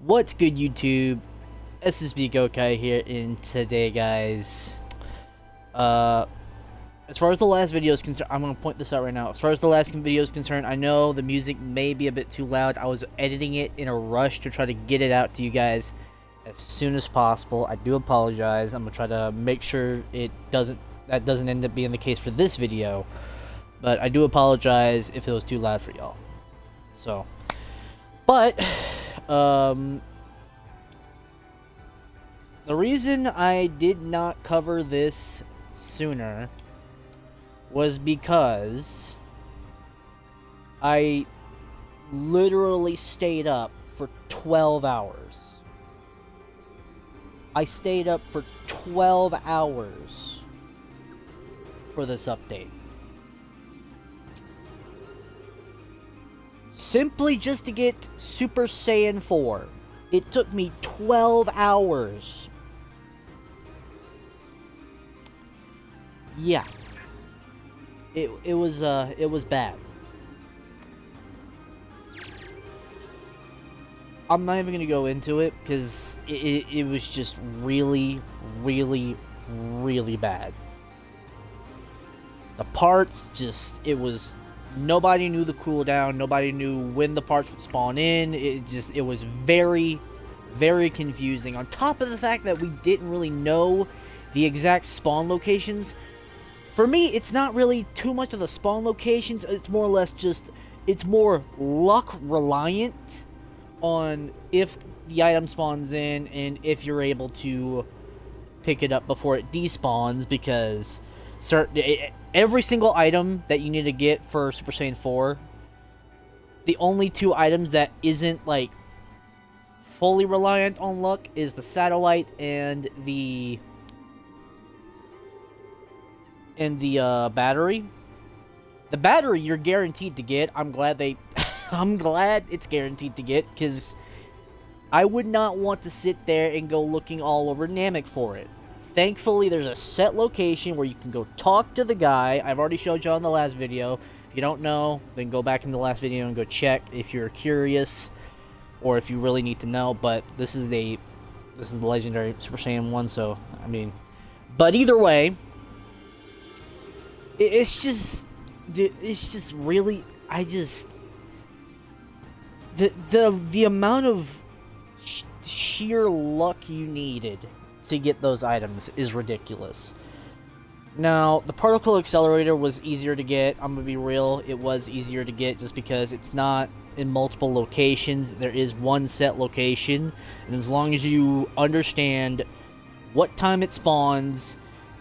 What's good, YouTube? SSB Gokai here, and today, guys, as far as the last video is concerned, I'm gonna point this out right now. As far as the last video is concerned, I know the music may be a bit too loud. I was editing it in a rush to try to get it out to you guys as soon as possible. I do apologize. I'm gonna try to make sure that doesn't end up being the case for this video, but I do apologize if it was too loud for y'all. So, but the reason I did not cover this sooner was because I literally stayed up for 12 hours. I stayed up for 12 hours for this update. Simply just to get Super Saiyan 4. It took me 12 hours. Yeah. It was bad. I'm not even gonna go into it because it was just really bad. The parts it was, nobody knew the cooldown, nobody knew when the parts would spawn in. It was very confusing. On top of the fact that we didn't really know the exact spawn locations. For me, it's not really too much of the spawn locations. It's more or less just, it's more luck reliant on if the item spawns in and if you're able to pick it up before it despawns, because every single item that you need to get for Super Saiyan 4, the only two items that isn't like fully reliant on luck is the satellite and the battery. The battery you're guaranteed to get. I'm glad it's guaranteed to get, because I would not want to sit there and go looking all over Namek for it. Thankfully, there's a set location where you can go talk to the guy. I've already showed you on the last video. If you don't know, then go back in the last video and go check if you're curious or if you really need to know. But this is the legendary Super Saiyan 1, so I mean, but either way, it's just really, the amount of sheer luck you needed to get those items is ridiculous. Now, the particle accelerator was easier to get. I'm gonna be real, it was easier to get just because it's not in multiple locations. There is one set location, and as long as you understand what time it spawns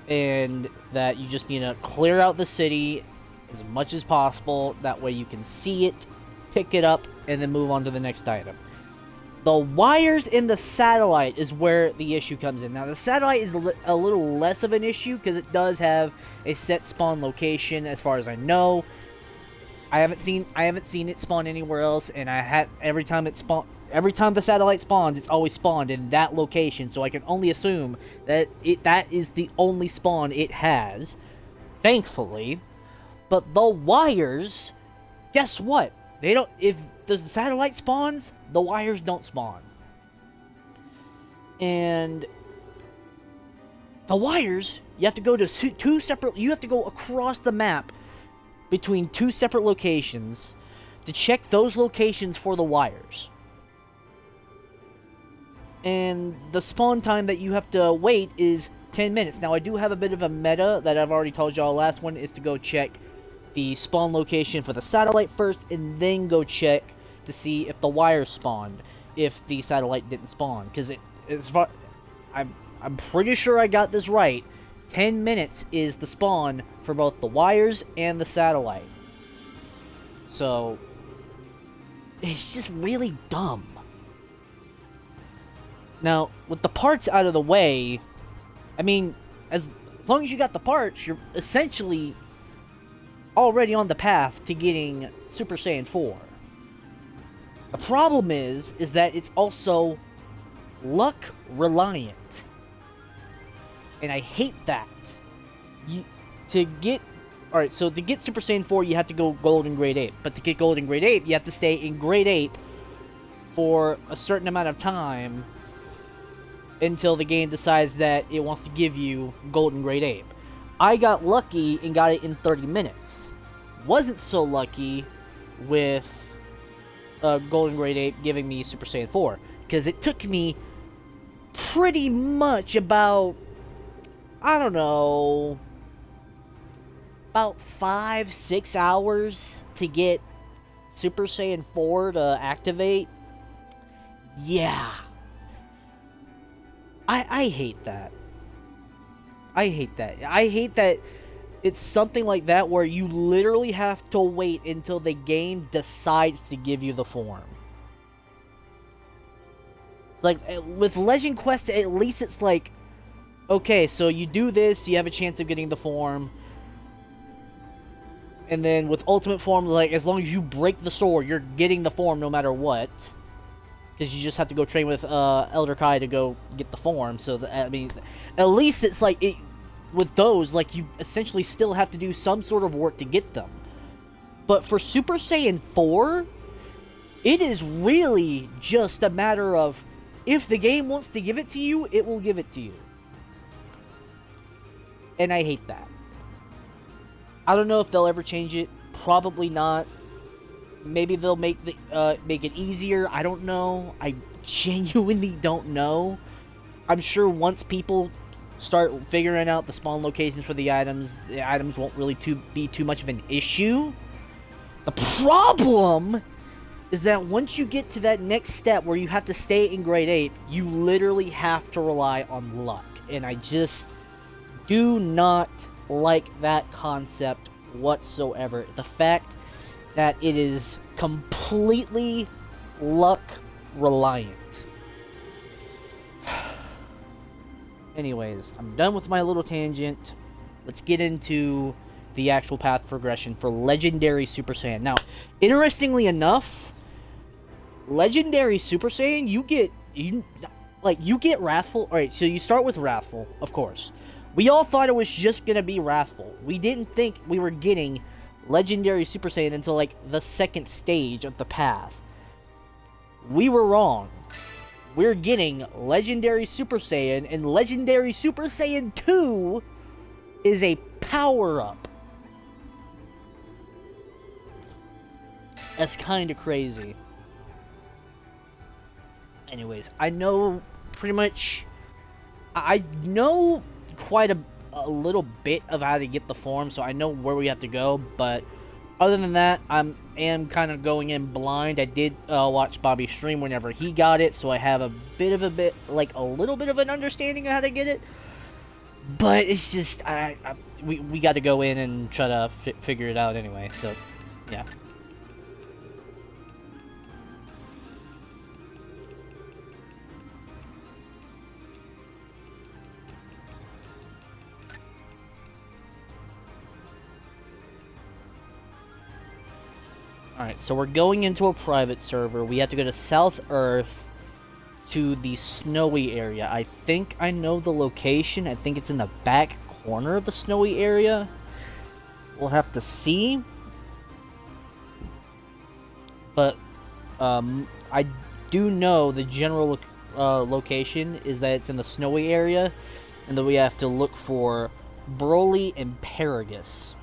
and that you just need to clear out the city as much as possible, that way you can see it, pick it up, and then move on to the next item. The wires in the satellite is where the issue comes in. Now, the satellite is a little less of an issue because it does have a set spawn location, as far as I know. I haven't seen it spawn anywhere else, and every time the satellite spawns, it's always spawned in that location. So I can only assume that that is the only spawn it has, thankfully. But the wires, guess what? They don't. If the satellite spawns, the wires don't spawn. And the wires, you have to go to two separate. You have to go across the map between two separate locations to check those locations for the wires. And the spawn time that you have to wait is 10 minutes. Now, I do have a bit of a meta that I've already told y'all. Last one is to go check the spawn location for the satellite first, and then go check to see if the wires spawned if the satellite didn't spawn. Because I'm pretty sure I got this right. 10 minutes is the spawn for both the wires and the satellite. So it's just really dumb. Now, with the parts out of the way, I mean, as long as you got the parts, you're essentially already on the path to getting Super Saiyan 4. The problem is that it's also luck reliant. And I hate that. Alright, so to get Super Saiyan 4, you have to go Golden Grade Ape. But to get Golden Grade Ape, you have to stay in Grade Ape for a certain amount of time until the game decides that it wants to give you Golden Great Ape. I got lucky and got it in 30 minutes. Wasn't so lucky with Golden Great Ape giving me Super Saiyan 4, because it took me pretty much about, I don't know, about 5-6 hours to get Super Saiyan 4 to activate. Yeah. I hate that. I hate that. I hate that it's something like that where you literally have to wait until the game decides to give you the form. It's like, with Legend Quest, at least it's like, okay, so you do this, you have a chance of getting the form. And then with Ultimate Form, like, as long as you break the sword, you're getting the form no matter what. Because you just have to go train with Elder Kai to go get the form. So, I mean, at least it's like, with those, like, you essentially still have to do some sort of work to get them. But for Super Saiyan 4, it is really just a matter of, if the game wants to give it to you, it will give it to you. And I hate that. I don't know if they'll ever change it. Probably not. Maybe they'll make it easier. I don't know. I genuinely don't know. I'm sure once people start figuring out the spawn locations for the items won't really be too much of an issue. The problem is that once you get to that next step where you have to stay in Great Ape, you literally have to rely on luck. And I just do not like that concept whatsoever. The fact that it is completely luck reliant. Anyways, I'm done with my little tangent. Let's get into the actual path progression for Legendary Super Saiyan. Now, interestingly enough, Legendary Super Saiyan, you get Wrathful. Alright, so you start with Wrathful, of course. We all thought it was just gonna be Wrathful. We didn't think we were getting Legendary Super Saiyan until, like, the second stage of the path. We were wrong. We're getting Legendary Super Saiyan, and Legendary Super Saiyan 2 is a power-up. That's kind of crazy. Anyways, I know pretty much... I know quite a little bit of how to get the form, so I know where we have to go, but other than that, I am kind of going in blind. I did watch Bobby stream whenever he got it, so I have a little bit of an understanding of how to get it, but it's just, we got to go in and try to figure it out anyway, so, yeah. Alright, so we're going into a private server. We have to go to South Earth to the snowy area. I think I know the location. I think it's in the back corner of the snowy area. We'll have to see. But I do know the general location is that it's in the snowy area, and that we have to look for Broly and Paragus.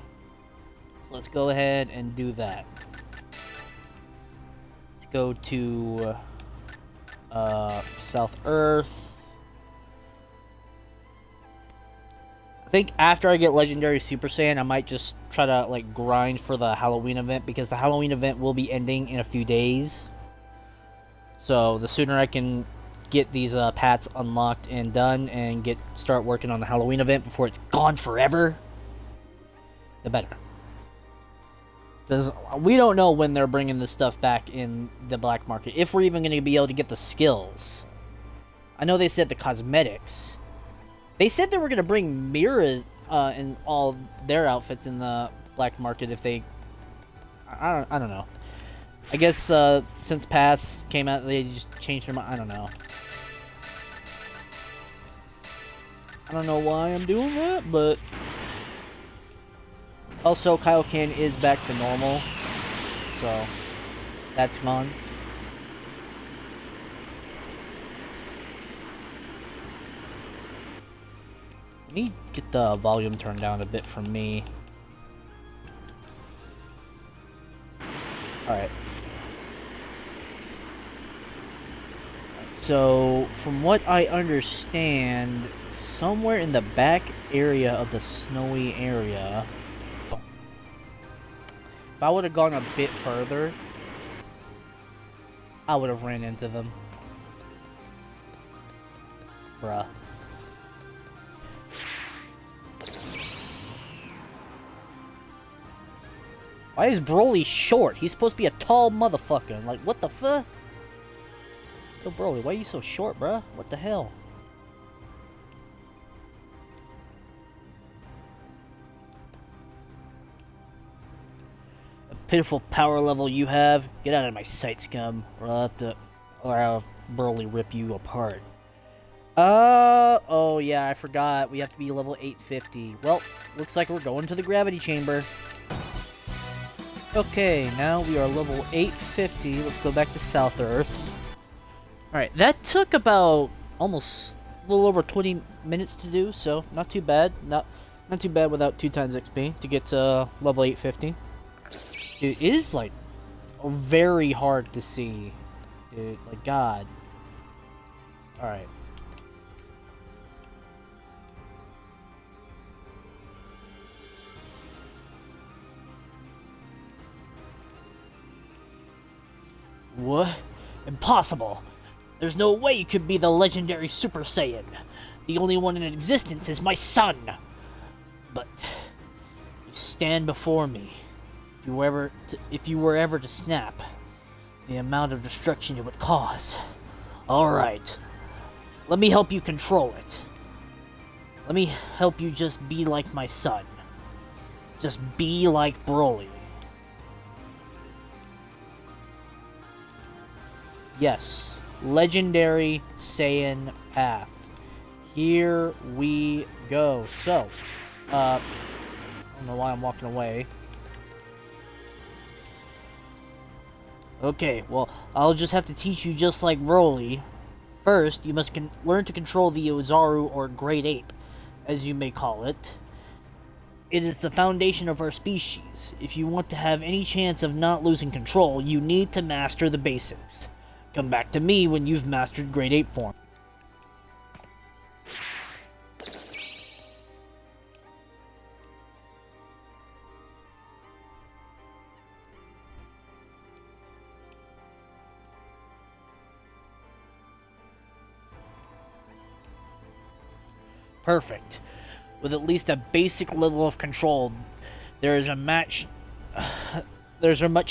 So let's go ahead and do that. Go to South Earth. I think after I get Legendary Super Saiyan, I might just try to, like, grind for the Halloween event, because the Halloween event will be ending in a few days. So the sooner I can get these pats unlocked and done and start working on the Halloween event before it's gone forever, the better. Because we don't know when they're bringing this stuff back in the black market. If we're even going to be able to get the skills. I know they said the cosmetics. They said they were going to bring mirrors and all their outfits in the black market if they... I don't know. I guess since Pass came out, they just changed their mind. I don't know. I don't know why I'm doing that, but... Also, Kaioken is back to normal, so that's gone. Let me get the volume turned down a bit for me. Alright. So, from what I understand, somewhere in the back area of the snowy area... If I would have gone a bit further, I would have ran into them. Bruh. Why is Broly short? He's supposed to be a tall motherfucker. Like, what the fuck? Yo, Broly, why are you so short, bruh? What the hell? A pitiful power level you have. Get out of my sight, scum, or I'll have Broly rip you apart. Oh yeah, I forgot. We have to be level 850. Well, looks like we're going to the gravity chamber. Okay, now we are level 850. Let's go back to South Earth. Alright, that took about almost a little over 20 minutes to do, so not too bad. Not too bad without 2 times XP to get to level 850. Dude, it is, like, very hard to see. Dude, like, God. Alright. What? Impossible! There's no way you could be the legendary Super Saiyan. The only one in existence is my son. But you stand before me. If you were ever to snap, the amount of destruction it would cause. All right, let me help you control it. Let me help you just be like my son. Just be like Broly. Yes, legendary Saiyan path. Here we go. So, I don't know why I'm walking away. Okay, well, I'll just have to teach you just like Broly. First, you must learn to control the Ozaru, or Great Ape, as you may call it. It is the foundation of our species. If you want to have any chance of not losing control, you need to master the basics. Come back to me when you've mastered Great Ape form. Perfect. With at least a basic level of control, there's a much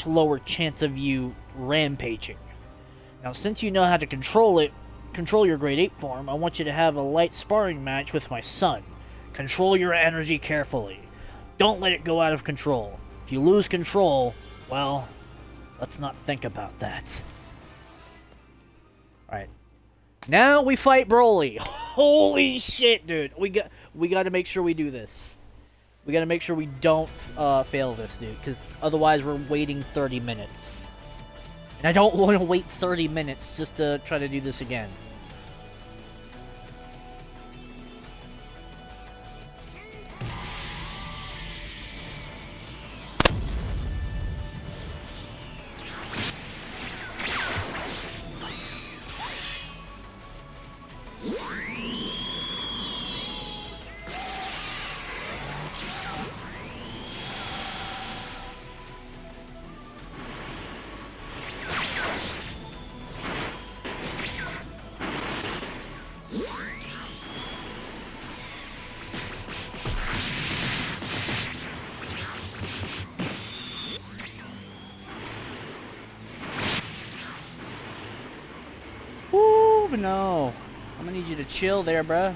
lower chance of you rampaging. Now, since you know how to control your Great Ape form, I want you to have a light sparring match with my son. Control your energy carefully. Don't let it go out of control. If you lose control, well, let's not think about that. Alright. Now we fight Broly. Holy shit, dude. We got to make sure we do this. We got to make sure we don't fail this, dude, because otherwise we're waiting 30 minutes. And I don't want to wait 30 minutes just to try to do this again. No, I'm gonna need you to chill there, bruh.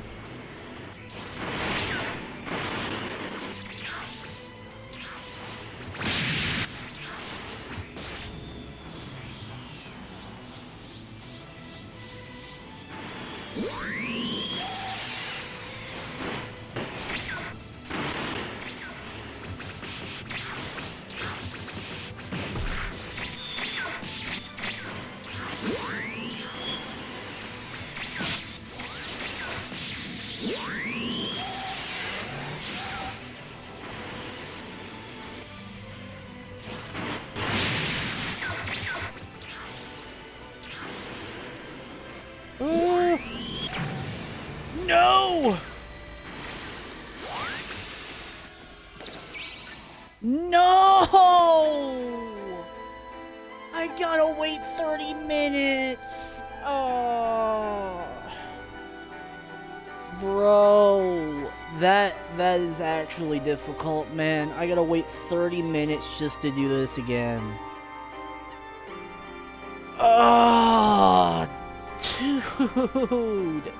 No! No! I gotta wait 30 minutes! Oh. Bro, that is actually difficult, man. I gotta wait 30 minutes just to do this again. Oh, dude.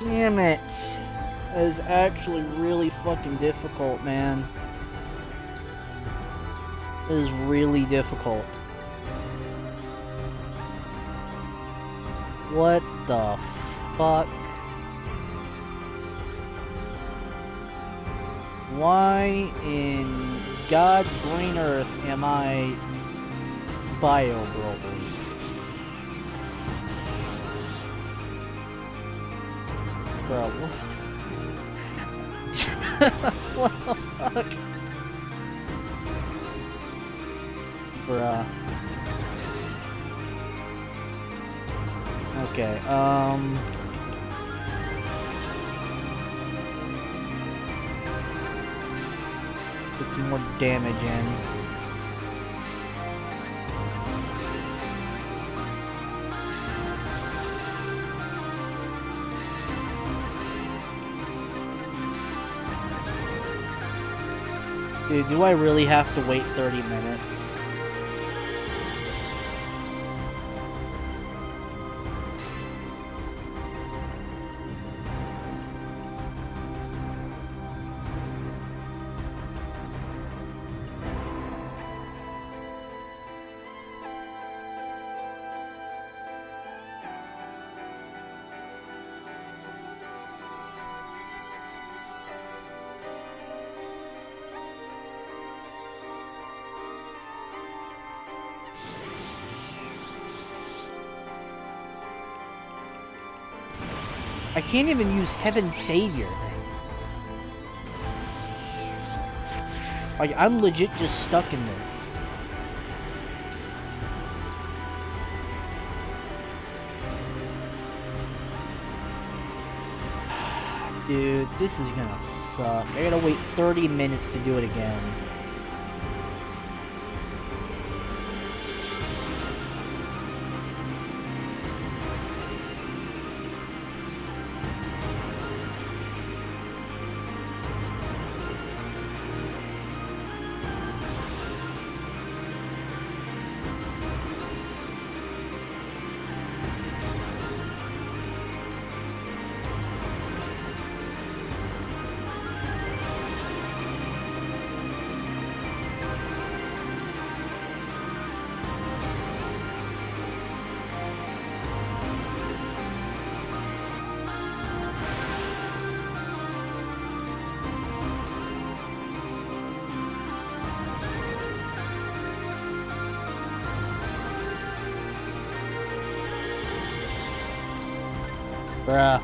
Damn it. That is actually really fucking difficult, man. It is really difficult. What the fuck? Why in God's green earth am I Bio Broly? Bro, what? What the fuck? Bruh. Okay, get some more damage in. Dude, do I really have to wait 30 minutes? I can't even use Heaven's Savior. Like, I'm legit just stuck in this. Dude, this is gonna suck. I gotta wait 30 minutes to do it again. Bruh.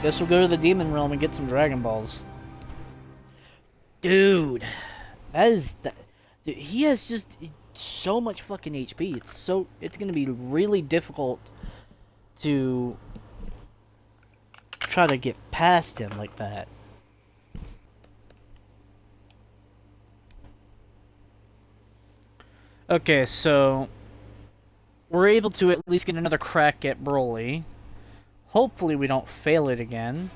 Guess we'll go to the Demon Realm and get some Dragon Balls. Dude. That is... Dude, he has just so much fucking HP. It's gonna be really difficult to try to get past him like that. Okay, so... we're able to at least get another crack at Broly. Hopefully we don't fail it again.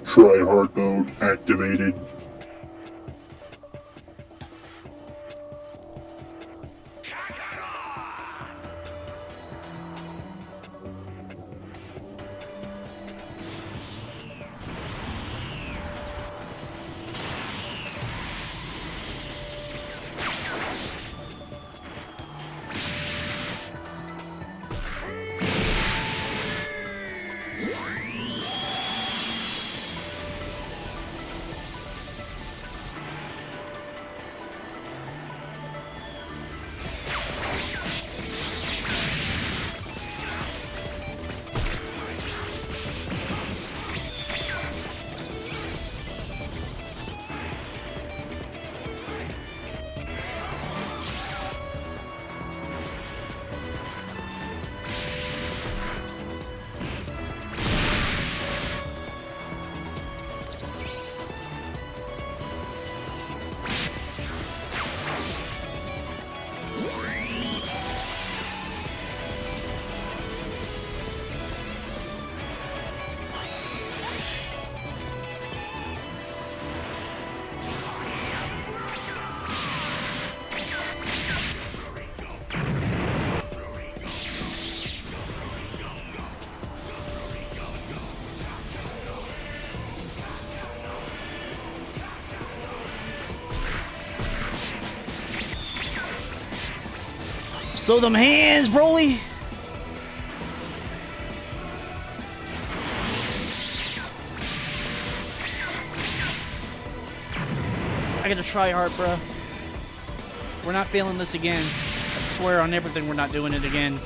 Try hard mode activated. throw them hands, Broly! I gotta try hard, bruh. We're not failing this again. I swear on everything we're not doing it again.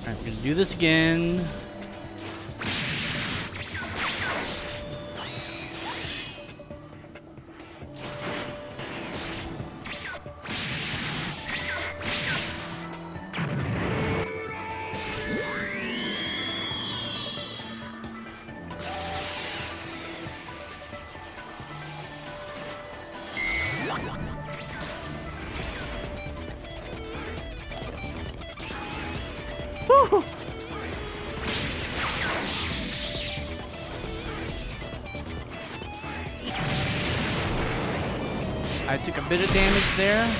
Alright, we're gonna do this again. Woo! I took a bit of damage there.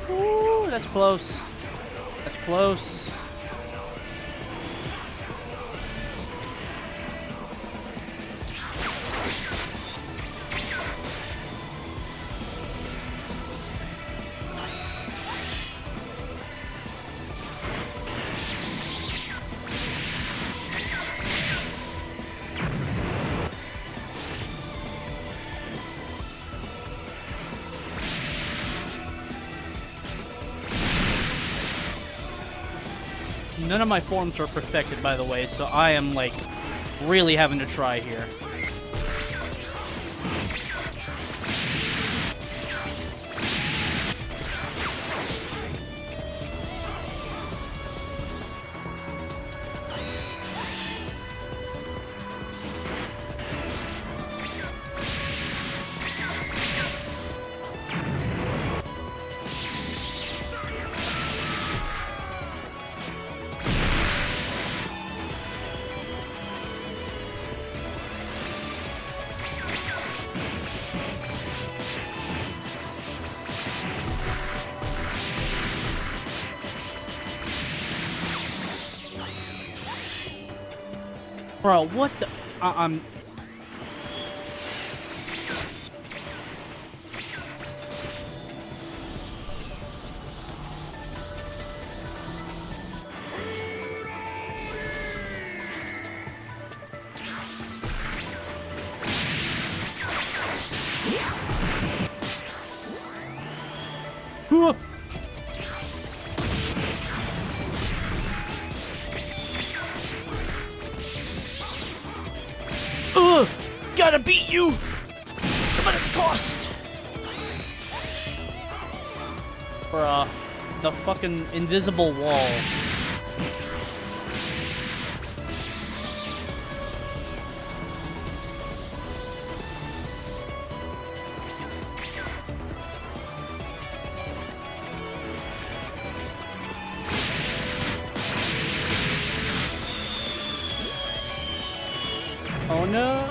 Ooh, that's close. That's close. None of my forms are perfected, by the way, so I am, like, really having to try here. Bro, what the... I'm... Gotta beat you! But at the cost! Bruh, the fucking invisible wall. Oh no!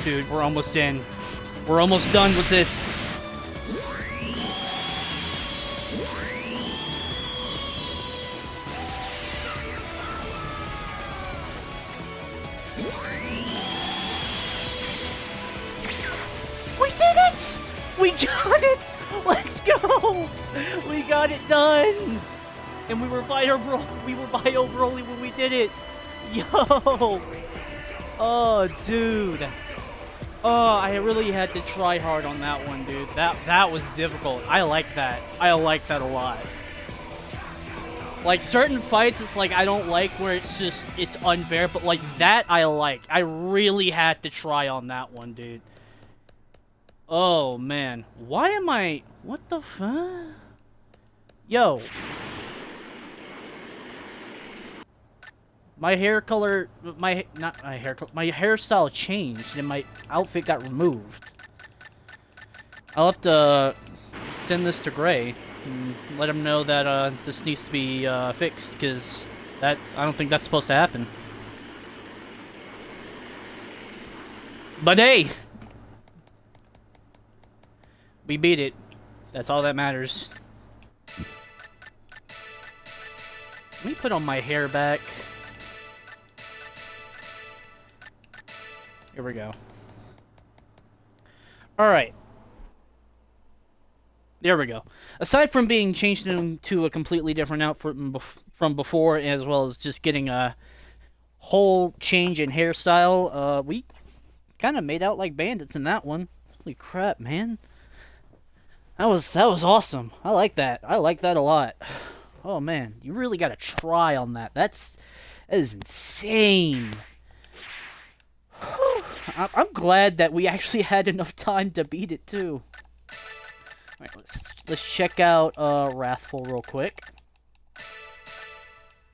dude. We're almost in. We're almost done with this. We did it! We got it! Let's go! We got it done! And we were Bio Broly when we did it! Yo! Oh, dude. Oh, I really had to try hard on that one, dude. That was difficult. I like that. I like that a lot. Like, certain fights, it's like I don't like where it's unfair, but like that I like. I really had to try on that one, dude. Oh, man. Why am I... What the fuck? Yo. My hair color... Not my hair color. My hairstyle changed and my outfit got removed. I'll have to send this to Gray and let him know that this needs to be fixed, because I don't think that's supposed to happen. But hey! We beat it. That's all that matters. Let me put on my hair back. Here we go. Alright. There we go. Aside from being changed into a completely different outfit from before, as well as just getting a whole change in hairstyle, we kind of made out like bandits in that one. Holy crap, man. That was awesome. I like that. I like that a lot. Oh man, you really got to try on that. That is insane. I'm glad that we actually had enough time to beat it too. All right, let's check out Wrathful real quick.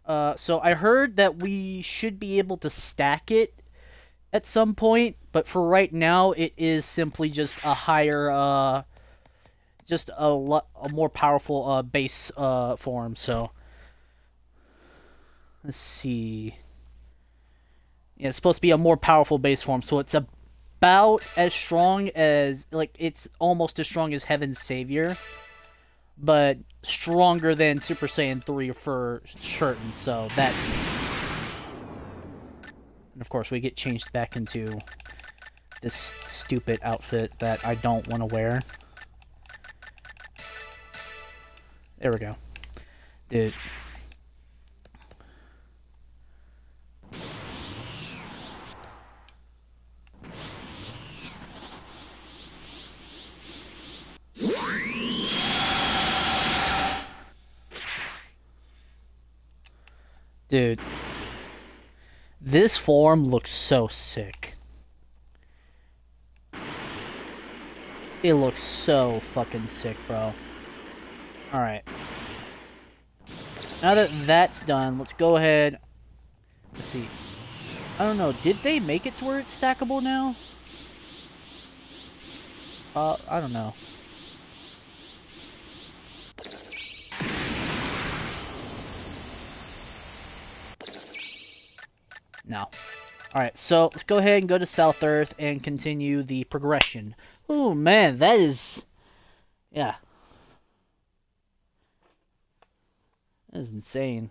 So I heard that we should be able to stack it at some point, but for right now, it is simply just a higher. Just a more powerful base form. So let's see. Yeah, it's supposed to be a more powerful base form. So it's about as strong as, like, it's almost as strong as Heaven's Savior, but stronger than Super Saiyan 3 for certain. So that's, and of course we get changed back into this stupid outfit that I don't want to wear. There we go. Dude. Dude. This form looks so sick. It looks so fucking sick, bro. Alright. Now that that's done, let's go ahead. Let's see. I don't know. Did they make it to where it's stackable now? I don't know. No. Alright, so let's go ahead and go to South Earth and continue the progression. Oh man, that is... Yeah. That is insane.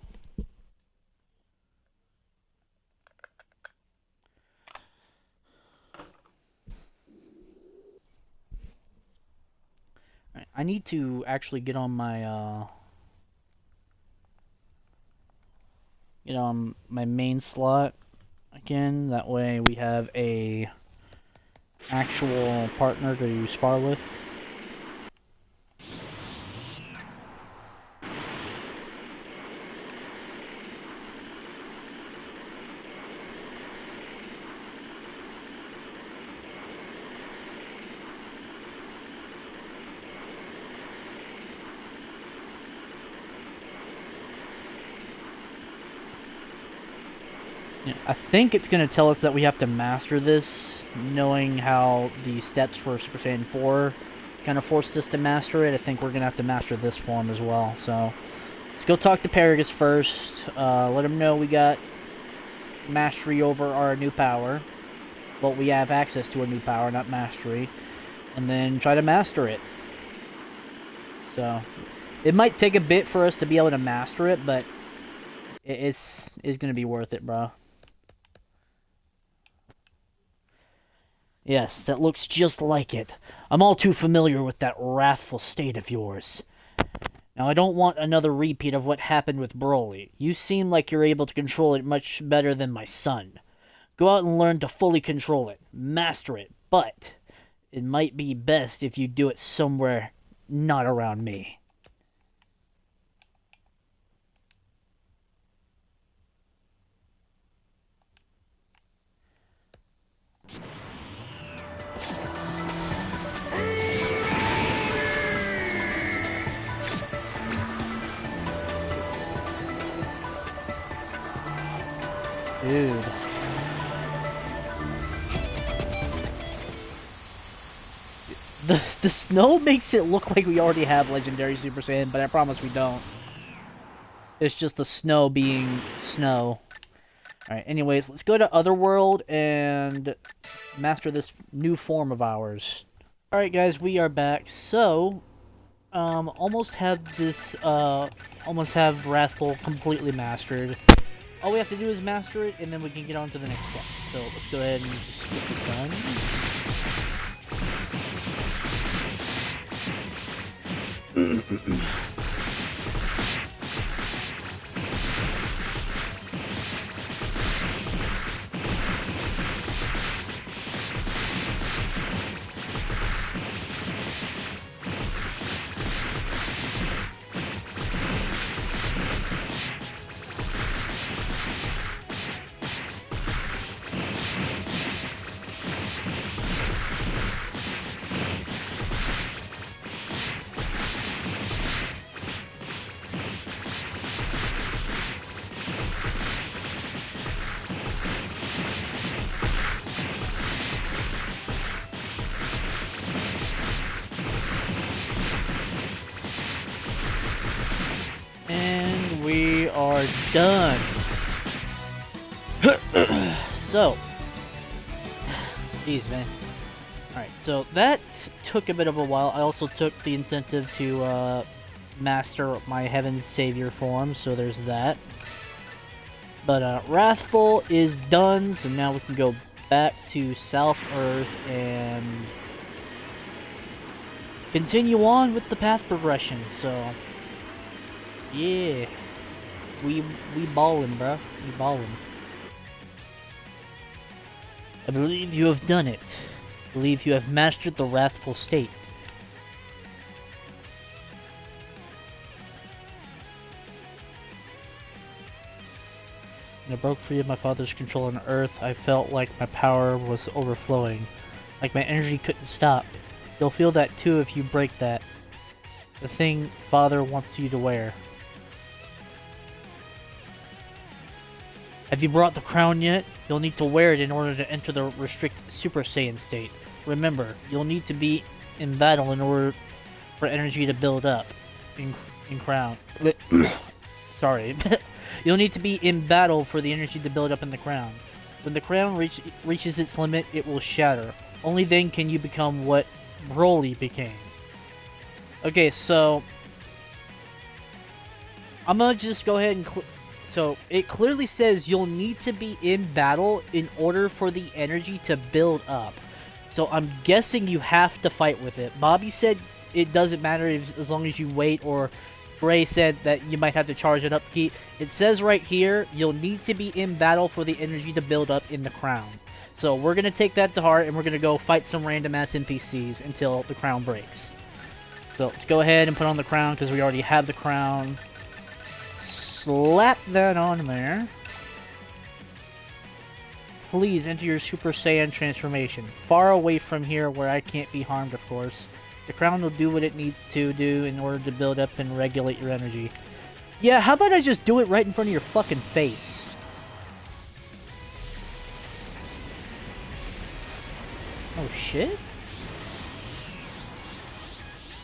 Right, I need to actually get on my main slot again. That way we have a actual partner to spar with. Yeah, I think it's going to tell us that we have to master this, knowing how the steps for Super Saiyan 4 kind of forced us to master it. I think we're going to have to master this form as well. So, let's go talk to Paragus first. Let him know we got mastery over our new power. but we have access to a new power, not mastery, and then try to master it. So, it might take a bit for us to be able to master it, but it's gonna be worth it, bro. Yes, that looks just like it. I'm all too familiar with that wrathful state of yours. Now, I don't want another repeat of what happened with Broly. You seem like you're able to control it much better than my son. Go out and learn to fully control it, master it, but it might be best if you do it somewhere not around me. Dude. The snow makes it look like we already have Legendary Super Saiyan, but I promise we don't. It's just the snow being snow. Alright, anyways, let's go to Otherworld and master this new form of ours. Alright guys, we are back. So, almost have this, almost have Wrathful completely mastered. All we have to do is master it, and then we can get on to the next step. So, let's go ahead and just get this done. And we are done. So, jeez, man. Alright, so that took a bit of a while. I also took the incentive to master my Heaven's Savior form, so there's that. But Wrathful is done, so now we can go back to South Earth and continue on with the path progression. So, yeah, we ballin', bruh. We ballin'. I believe you have done it. I believe you have mastered the Wrathful state. When I broke free of my father's control on Earth, I felt like my power was overflowing. Like my energy couldn't stop. You'll feel that too if you break that. The thing Father wants you to wear. Have you brought the crown yet? You'll need to wear it in order to enter the restricted Super Saiyan state. Remember, you'll need to be in battle in order for energy to build up. In crown. Sorry. You'll need to be in battle for the energy to build up in the crown. When the crown reaches its limit, it will shatter. Only then can you become what Broly became. Okay, so I'm gonna just go ahead and so it clearly says you'll need to be in battle in order for the energy to build up. So I'm guessing you have to fight with it. Bobby said it doesn't matter as long as you wait, or Gray said that you might have to charge it up key. It says right here, you'll need to be in battle for the energy to build up in the crown. So we're going to take that to heart, and we're going to go fight some random ass NPCs until the crown breaks. So let's go ahead and put on the crown, because we already have the crown. Slap that on there. Please enter your Super Saiyan transformation. Far away from here where I can't be harmed, of course. The crown will do what it needs to do in order to build up and regulate your energy. Yeah, how about I just do it right in front of your fucking face? Oh, shit?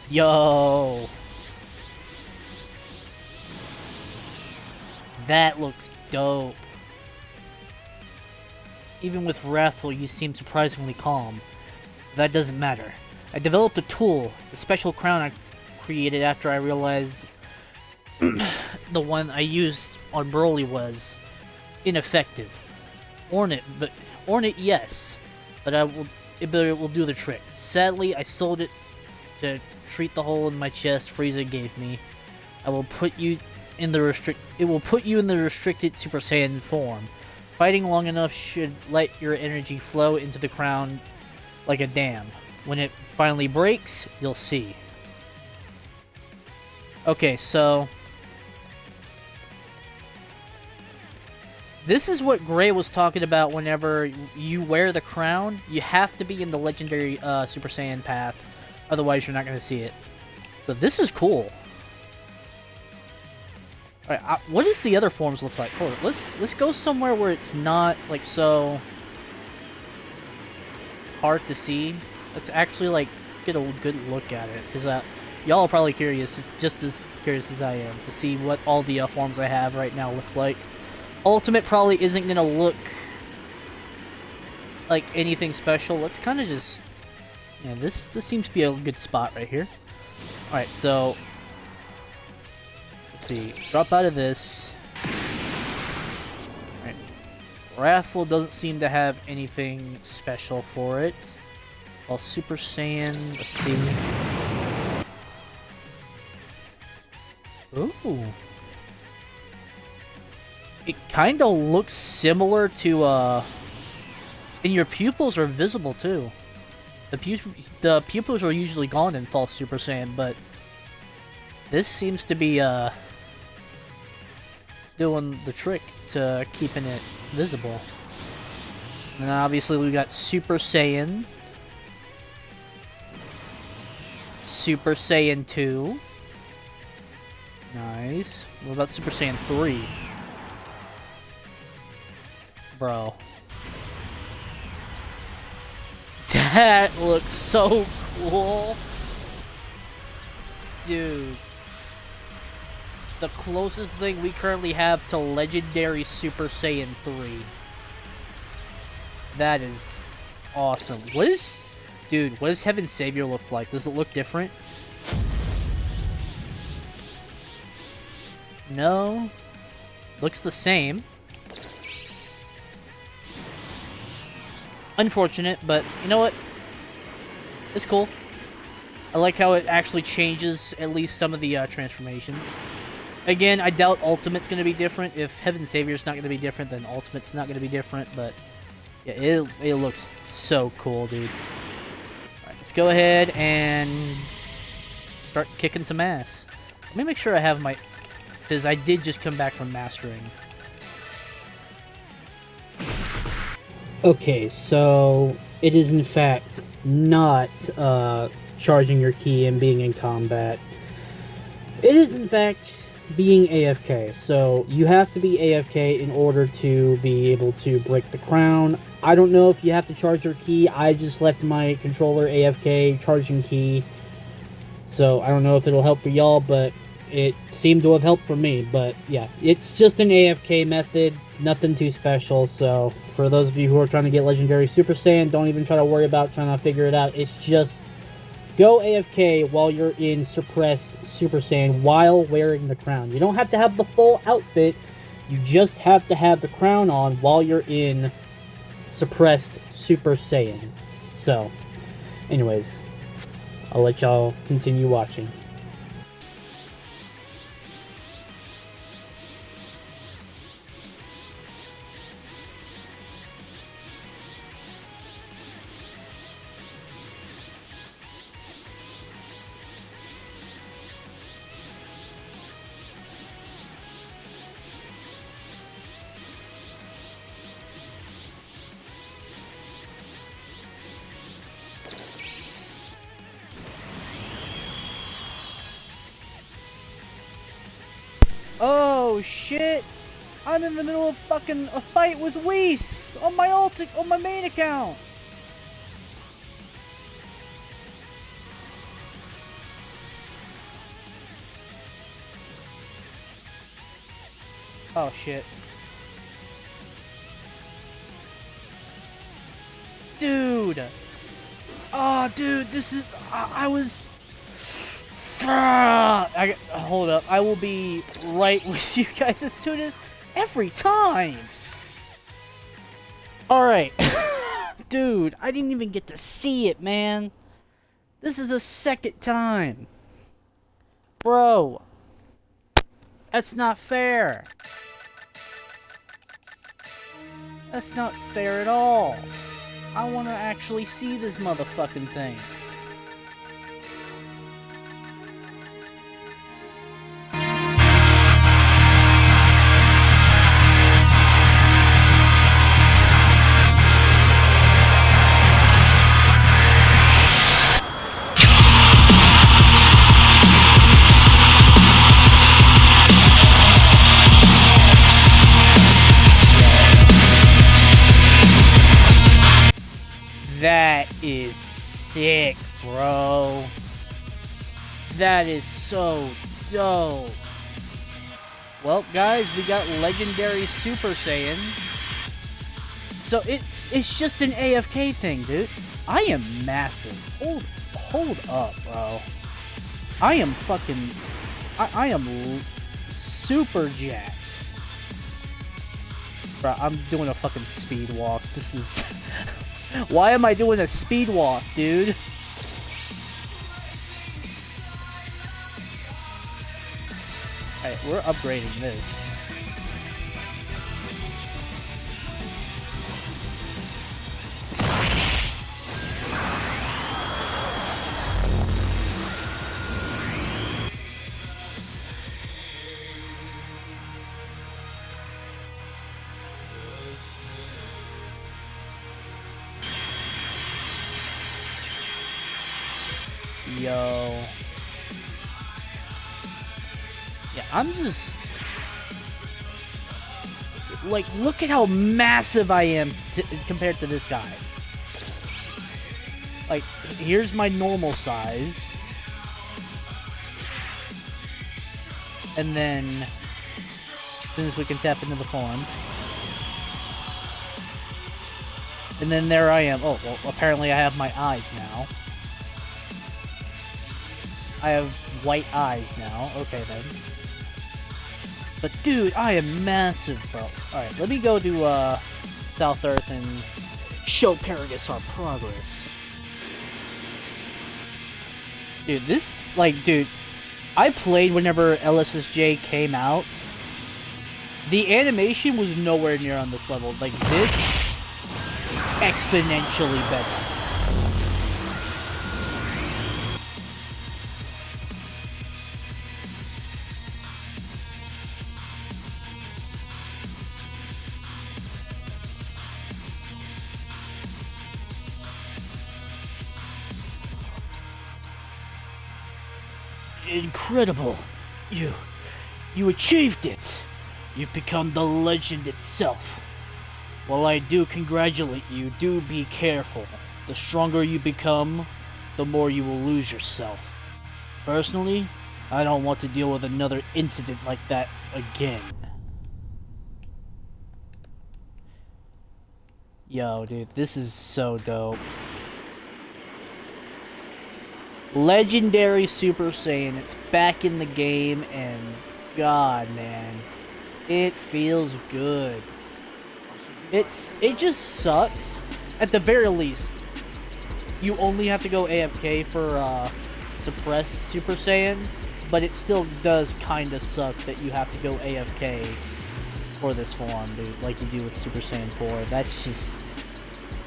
Yo! That looks dope. Even with Wrathful, you seem surprisingly calm. That doesn't matter. I developed a tool, the special crown I created after I realized the one I used on Broly was ineffective. Ornate, yes, but it will do the trick. Sadly, I sold it to treat the hole in my chest Frieza gave me. It will put you in the restricted Super Saiyan form. Fighting long enough should let your energy flow into the crown like a dam. When it finally breaks, you'll see. Okay, so this is what Gray was talking about whenever you wear the crown. You have to be in the legendary Super Saiyan path, otherwise you're not going to see it. So this is cool. Alright, what does the other forms look like? Hold on, let's go somewhere where it's not like so hard to see. Let's actually like get a good look at it, because y'all are probably curious, just as curious as I am, to see what all the forms I have right now look like. Ultimate probably isn't gonna look like anything special. Let's kind of just, yeah, this seems to be a good spot right here. All right, so let's see, drop out of this. All right, Wrathful doesn't seem to have anything special for it. While Super Saiyan, let's see. Ooh. It kind of looks similar to, and your pupils are visible too. The pupils are usually gone in False Super Saiyan, but this seems to be, doing the trick to keeping it visible. And obviously we got Super Saiyan, Super Saiyan 2. Nice. What about Super Saiyan 3? Bro. That looks so cool. Dude. The closest thing we currently have to legendary Super Saiyan 3. That is awesome. Dude, what does Heaven Savior look like? Does it look different? No. Looks the same. Unfortunate, but you know what? It's cool. I like how it actually changes at least some of the transformations. Again, I doubt Ultimate's going to be different. If Heaven Savior's not going to be different, then Ultimate's not going to be different, but yeah, it looks so cool, dude. Alright, let's go ahead and start kicking some ass. Let me make sure I have my... because I did just come back from mastering. Okay, so it is in fact not charging your ki and being in combat. It is in fact being AFK, so you have to be AFK in order to be able to break the crown. I don't know if you have to charge your ki. I just left my controller AFK charging ki, so I don't know if it'll help for y'all, but it seemed to have helped for me. But yeah, it's just an AFK method. Nothing too special, so for those of you who are trying to get Legendary Super Saiyan, don't even try to worry about trying to figure it out. It's just go AFK while you're in Suppressed Super Saiyan while wearing the crown. You don't have to have the full outfit, you just have to have the crown on while you're in Suppressed Super Saiyan. So, anyways, I'll let y'all continue watching. Oh shit! I'm in the middle of fucking a fight with Whis on my main account. Oh shit. dude! Oh, dude, this is... I was... hold up. I will be right with you guys as soon as... Every time! Alright. Dude, I didn't even get to see it, man. This is the second time. Bro. That's not fair. That's not fair at all. I want to actually see this motherfucking thing. That is sick, bro. That is so dope. Well, guys, we got Legendary Super Saiyan. So it's just an AFK thing, dude. I am massive. Hold up, bro. I am fucking... I am super jacked. Bro, I'm doing a fucking speed walk. This is... Why am I doing a speed walk, dude? Alright, we're upgrading this. Yo. Yeah, I'm just... Like, look at how massive I am compared to this guy. Like, here's my normal size. And then... As soon as we can tap into the form. And then there I am. Oh, well, apparently I have my eyes now. I have white eyes now. Okay, then. But, dude, I am massive, bro. Alright, let me go to, South Earth and show Paragus our progress. Dude, this, like, dude, I played whenever LSSJ came out. The animation was nowhere near on this level. Like, this, exponentially better. Incredible. You achieved it. You've become the legend itself. While I do congratulate you, do be careful. The stronger you become, the more you will lose yourself. Personally, I don't want to deal with another incident like that again. Yo, dude, this is so dope. Legendary Super Saiyan, it's back in the game, and god, man, it feels good. It just sucks. At the very least, you only have to go AFK for suppressed Super Saiyan, but it still does kind of suck that you have to go AFK for this form, dude, like you do with Super Saiyan 4. That's just...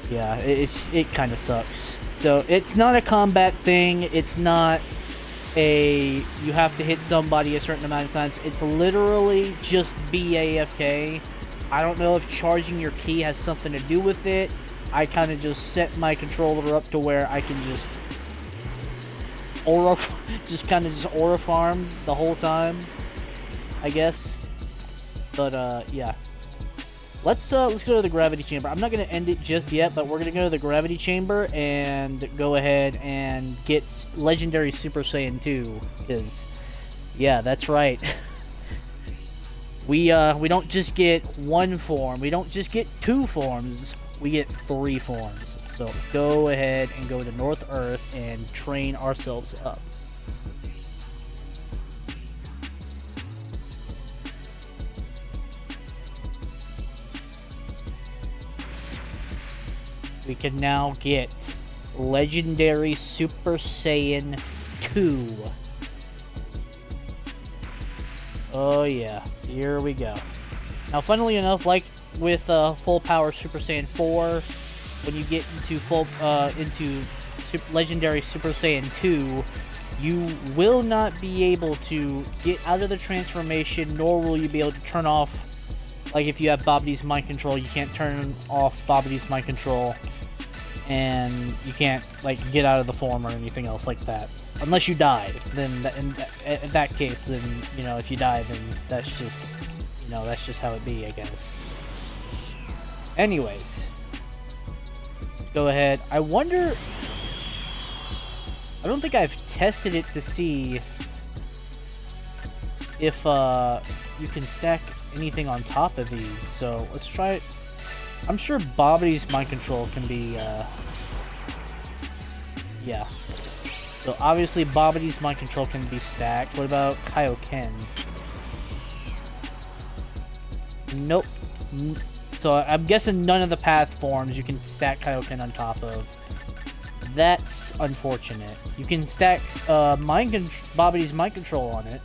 yeah, it kind of sucks. So, it's not a combat thing, it's not a... you have to hit somebody a certain amount of times. It's literally just be AFK. I don't know if charging your ki has something to do with it. I kind of just set my controller up to where I can just... aura... just kind of just aura farm the whole time, I guess. But, yeah. Let's go to the gravity chamber. I'm not going to end it just yet, but we're going to go to the gravity chamber and go ahead and get Legendary Super Saiyan 2. Because, yeah, that's right. We don't just get one form. We don't just get two forms. We get 3 forms. So let's go ahead and go to North Earth and train ourselves up. We can now get Legendary Super Saiyan 2. Oh yeah, here we go. Now, funnily enough, like with Full Power Super Saiyan 4, when you get into Legendary Super Saiyan 2, you will not be able to get out of the transformation, nor will you be able to turn off. Like if you have Babadi's mind control, you can't turn off Babadi's mind control, and you can't like get out of the form or anything else like that. Unless you die, then in that case, then, you know, if you die, then that's just, you know, that's just how it be, I guess. Anyways, let's go ahead. I wonder, I don't think I've tested it to see if you can stack anything on top of these, so let's try it. I'm sure Babadi's mind control can be, yeah. So obviously Babadi's mind control can be stacked. What about Kaioken? Nope. So I'm guessing none of the path forms you can stack Kaioken on top of. That's unfortunate. You can stack Babadi's mind control on it.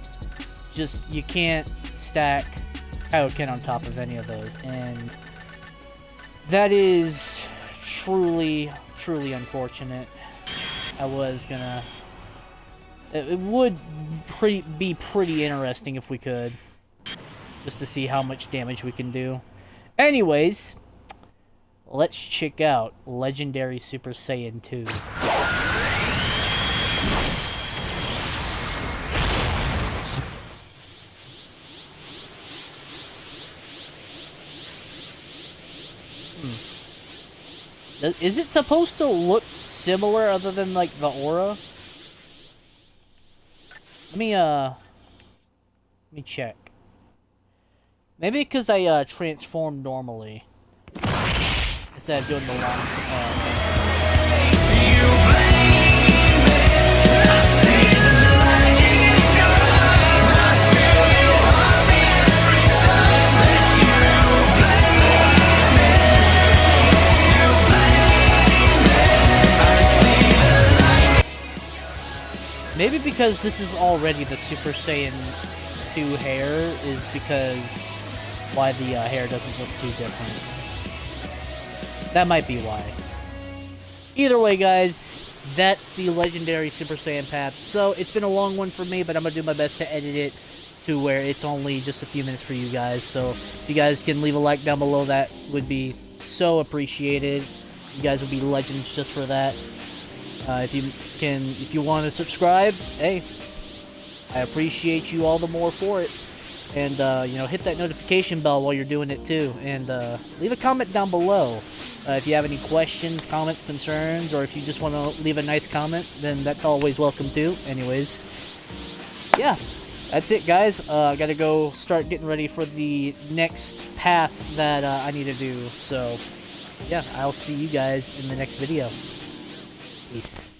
Just you can't stack Kaioken on top of any of those, and that is truly unfortunate. I was gonna. It would be pretty interesting if we could, just to see how much damage we can do. Anyways, let's check out Legendary Super Saiyan 2. Is it supposed to look similar other than like the aura? Let me check. Maybe because I transformed normally instead of doing the long transformation. Maybe because this is already the Super Saiyan 2 hair is because why the hair doesn't look too different. That might be why. Either way, guys, that's the Legendary Super Saiyan path. So it's been a long one for me, but I'm going to do my best to edit it to where it's only just a few minutes for you guys. So if you guys can leave a like down below, that would be so appreciated. You guys would be legends just for that. If you want to subscribe, hey, I appreciate you all the more for it. And, you know, hit that notification bell while you're doing it too. And, leave a comment down below. If you have any questions, comments, concerns, or if you just want to leave a nice comment, then that's always welcome too. Anyways, yeah, that's it, guys. I gotta go start getting ready for the next path that, I need to do. So, yeah, I'll see you guys in the next video. Peace.